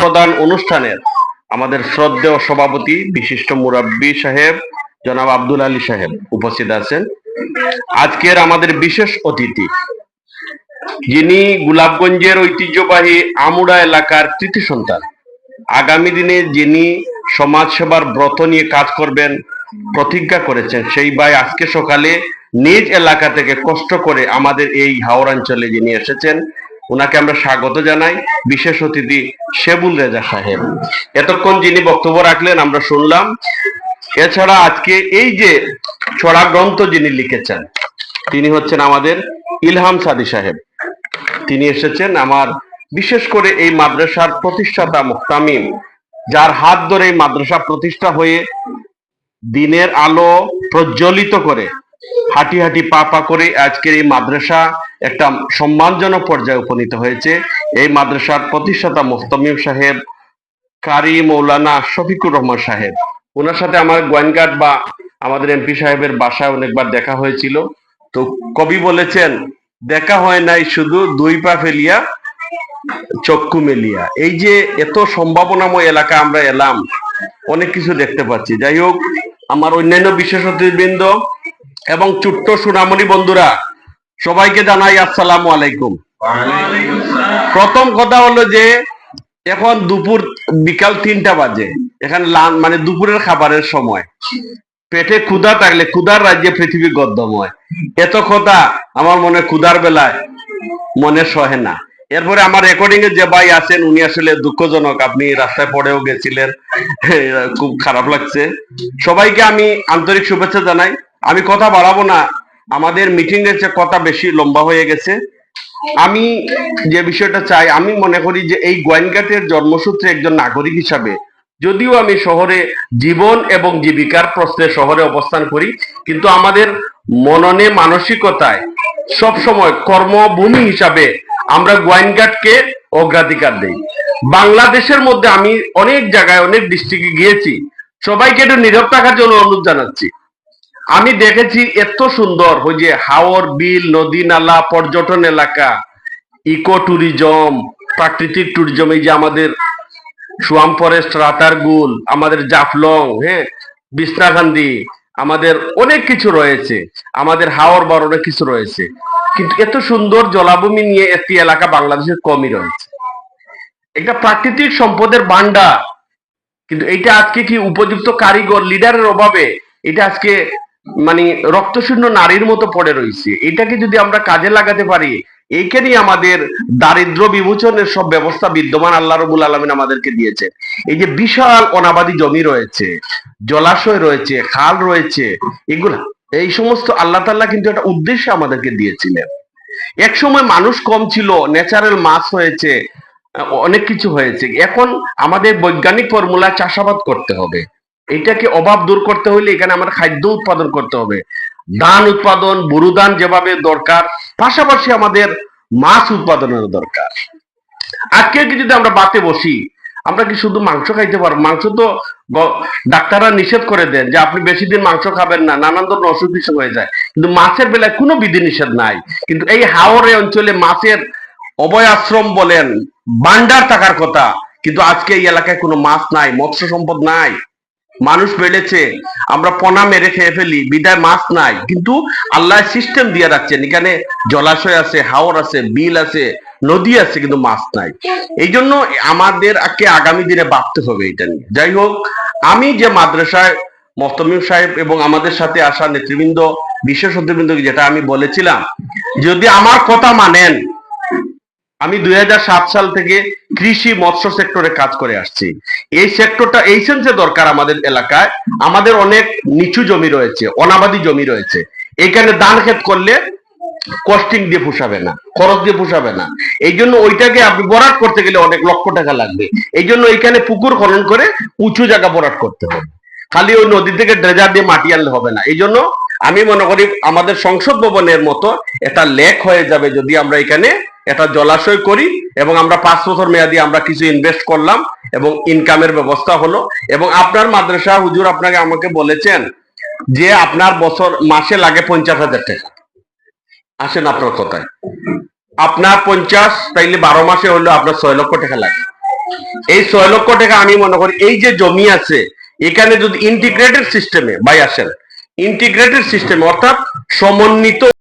প্রদান অনুষ্ঠানের আমাদের শ্রদ্ধেয় সভাপতি বিশিষ্ট মুরাব্বি সাহেব জনাব আব্দুল আলী সাহেব উপস্থিত আছেন। আজকের আমাদের বিশেষ অতিথি যিনি গোলাপগঞ্জের ঐতিহ্যবাহী আমুড়া এলাকার কৃতি সন্তান, আগামী দিনে যিনি সমাজ সেবার ব্রত নিয়ে কাজ করবেন প্রতিজ্ঞা করেছেন, সেই ভাই আজকে সকালে নিজ এলাকা থেকে কষ্ট করে আমাদের এই হাওড়াঞ্চলে যিনি এসেছেন, ওনাকে আমরা স্বাগত জানাই। বিশেষ অতিথি শেবুল রেজা সাহেব এতক্ষণ যিনি বক্তব্য রাখলেন আমরা শুনলাম। এছাড়া আজকে এই যে ছড়া গ্রন্থ যিনি লিখেছেন তিনি হচ্ছেন আমাদের ইলহাম সাদি সাহেব। তিনি এসেছেন আমার বিশেষ করে এই মাদ্রাসার প্রতিষ্ঠাতা মুহতামিম, যার হাত ধরে এই মাদ্রাসা প্রতিষ্ঠা হয়ে দিনের আলো প্রজ্বলিত করে হাঁটি হাঁটি পা পা করে আজকের এই মাদ্রাসা একটা সম্মানজনক পর্যায়ে উপনীত হয়েছে। এই মাদ্রাসার প্রতিষ্ঠাতা মুহতামিম সাহেব, কারি মৌলানা শফিকুর রহমান সাহেব, ওনার সাথে আমার গোয়েনঘাট বা আমাদের এমপি সাহেবের বাসায় অনেকবার দেখা হয়েছিল। তো কবি বলেছেন, দেখা হয় নাই শুধু দুই পা ফেলিয়া চক্ষু মেলিয়া। এই যে এত সম্ভাবনাময় এলাকা আমরা এলাম, অনেক কিছু দেখতে পাচ্ছি। যাই হোক, আমার অন্যান্য বিশেষ অতিথিবৃন্দ এবং ছোট্ট সোনামণি বন্ধুরা, সবাইকে জানাই আসসালামু আলাইকুম। প্রথম কথা হলো যে এখন বিকাল 3টা বাজে, এখানে মানে দুপুরের খাবারের সময়। পেটে ক্ষুধা থাকলে ক্ষুধার রাজ্যে পৃথিবী গদ্যময়, এত কথা আমার মনে ক্ষুধার বেলায় মনে সহে না। এরপরে আমার রেকর্ডিং এ যে ভাই আছেন উনি আসলে দুঃখজনক, আপনি রাস্তায় পড়েও গেছিলেন, খুব খারাপ লাগছে। সবাইকে আমি আন্তরিক শুভেচ্ছা জানাই। আমি কথা বাড়াবো না, আমাদের মিটিং এর চেয়ে কথা বেশি লম্বা হয়ে গেছে। আমি যে বিষয়টা চাই, আমি মনে করি যে এই গোয়েনঘাটের জন্মসূত্রে একজন নাগরিক হিসাবে, যদিও আমি শহরে জীবন এবং জীবিকার প্রশ্নে শহরে অবস্থান করি, কিন্তু আমাদের মননে মানসিকতায় সব সময় কর্মভূমি হিসাবে আমরা গোয়েনঘাটকে অগ্রাধিকার দেই। বাংলাদেশের মধ্যে আমি অনেক জায়গায় অনেক ডিস্ট্রিক্টে গিয়েছি, সবাইকে একটু নীরব থাকার জন্য অনুরোধ জানাচ্ছি। আমি দেখেছি এত সুন্দর ওই যে হাওর, বিল, নদী নালা, পর্যটন এলাকা, ইকো ট্যুরিজম, প্রাকৃতিক ট্যুরিজম, এই যে আমাদের সুয়াম ফরেস্ট, রাতারগুল, আমাদের জাফলং, হ্যাঁ, বিছনাকান্দি, আমাদের অনেক কিছু রয়েছে, আমাদের হাওর বার অনেক কিছু রয়েছে, কিন্তু এত সুন্দর জলাভূমি নিয়ে একটি এলাকা বাংলাদেশের কমই রয়েছে। একটা প্রাকৃতিক সম্পদের ভান্ডার, কিন্তু এটা আজকে কি উপযুক্ত কারিগর লিডারের অভাবে এটা আজকে মানে রক্তশূন্য নারীর মতো পড়ে রয়েছে। এটাকে যদি আমরা কাজে লাগাতে পারি, এইখানেই আমাদের দারিদ্র বিমোচনের সব ব্যবস্থা বিদ্যমান আল্লাহ রাব্বুল আলামিন আমাদেরকে দিয়েছে। এই যে বিশাল অনাবাদি জমি রয়েছে, জলাশয় রয়েছে, খাল রয়েছে, এগুলা এই সমস্ত আল্লাহ তাআলা কিন্তু একটা উদ্দেশ্যে আমাদেরকে দিয়েছিলেন। এক সময় মানুষ কম ছিল, ন্যাচারাল মাছ হয়েছে, অনেক কিছু হয়েছে। এখন আমাদের বৈজ্ঞানিক ফর্মুলা চাষাবাদ করতে হবে। এটাকে অভাব দূর করতে হলে এখানে আমরা খাদ্য উৎপাদন করতে হবে। ধান উৎপাদন, বোরো ধান যেভাবে দরকার, পাশাপাশি আমাদের মাছ উৎপাদনের দরকার। আজকে যদি আমরা বাতে বসি, আমরা কি শুধু মাংস খাইতে পারবো? মাংস তো ডাক্তাররা নিষেধ করে দেন যে আপনি বেশি দিন মাংস খাবেন না, নানান ধরনের অসুখ বিসুখ হয়ে যায়। কিন্তু মাছের বেলায় কোনো বিধি নিষেধ নাই। কিন্তু এই হাওরে অঞ্চলে মাছের অভয় আশ্রম বলেন, ভান্ডার থাকার কথা, কিন্তু আজকে এই এলাকায় কোনো মাছ নাই, মৎস্য সম্পদ নাই। মানুষ বেড়েছে, আমরা পোনা মেরে খেয়ে ফেলি, বিদায় মাছ নাই। কিন্তু আল্লাহ সিস্টেম দিয়ে রাখছেন, এখানে জলাশয় আছে, হাওর আছে, বিল আছে, নদী আছে, কিন্তু মাছ নাই। এই জন্য আমাদের আগামী দিনে ভাবতে হবে এটা নিয়ে। যাই হোক, আমি যে মাদ্রাসায় মুহতামিম সাহেব এবং আমাদের সাথে আসা নেতৃবৃন্দ, বিশেষ অতিথিবৃন্দ, যেটা আমি বলেছিলাম, যদি আমার কথা মানেন, আমি 2007 সাল থেকে কৃষি মৎস্য সেক্টরে কাজ করে আসছি। এই সেক্টরটা এই সেন্সে দরকার আমাদের এলাকায়। আমাদের অনেক নিচু জমি রয়েছে, অনাবাদি জমি রয়েছে, এখানে ধান ক্ষেত করলে কস্টিং দিয়ে পোষাবে না, খরচ দিয়ে পোষাবে না। এই জন্য ওইটাকে আপনি বরাট করতে গেলে অনেক লক্ষ টাকা লাগবে। এই জন্য এখানে পুকুর খনন করে উঁচু জায়গা বরাট করতে হবে, খালি ওই নদী থেকে ড্রেজার দিয়ে মাটি আনলে হবে না। এই জন্য আমি মনে করি আমাদের সংসদ ভবনের মতো একটা লেক হয়ে যাবে যদি আমরা এখানে একটা জলাশয় করি এবং আমরা 5 বছর মেয়াদি আমরা কিছু ইনভেস্ট করলাম এবং ইনকামের ব্যবস্থা হলো। এবং আপনার মাদ্রাসা হুজুর আমাকে বলেছেন যে আপনার মাসে লাগে 50,000 টাকা। আসেন আপনার কথায়, আপনার 50, তাইলে 12 মাসে হলো আপনার 6 লক্ষ টাকা লাগে। এই 6 লক্ষ টাকা আমি মনে করি এই যে জমি আছে এখানে যদি ইন্টিগ্রেটেড সিস্টেমে ভাই আসেন, ইন্টিগ্রেটেড সিস্টেম অর্থাৎ সমন্বিত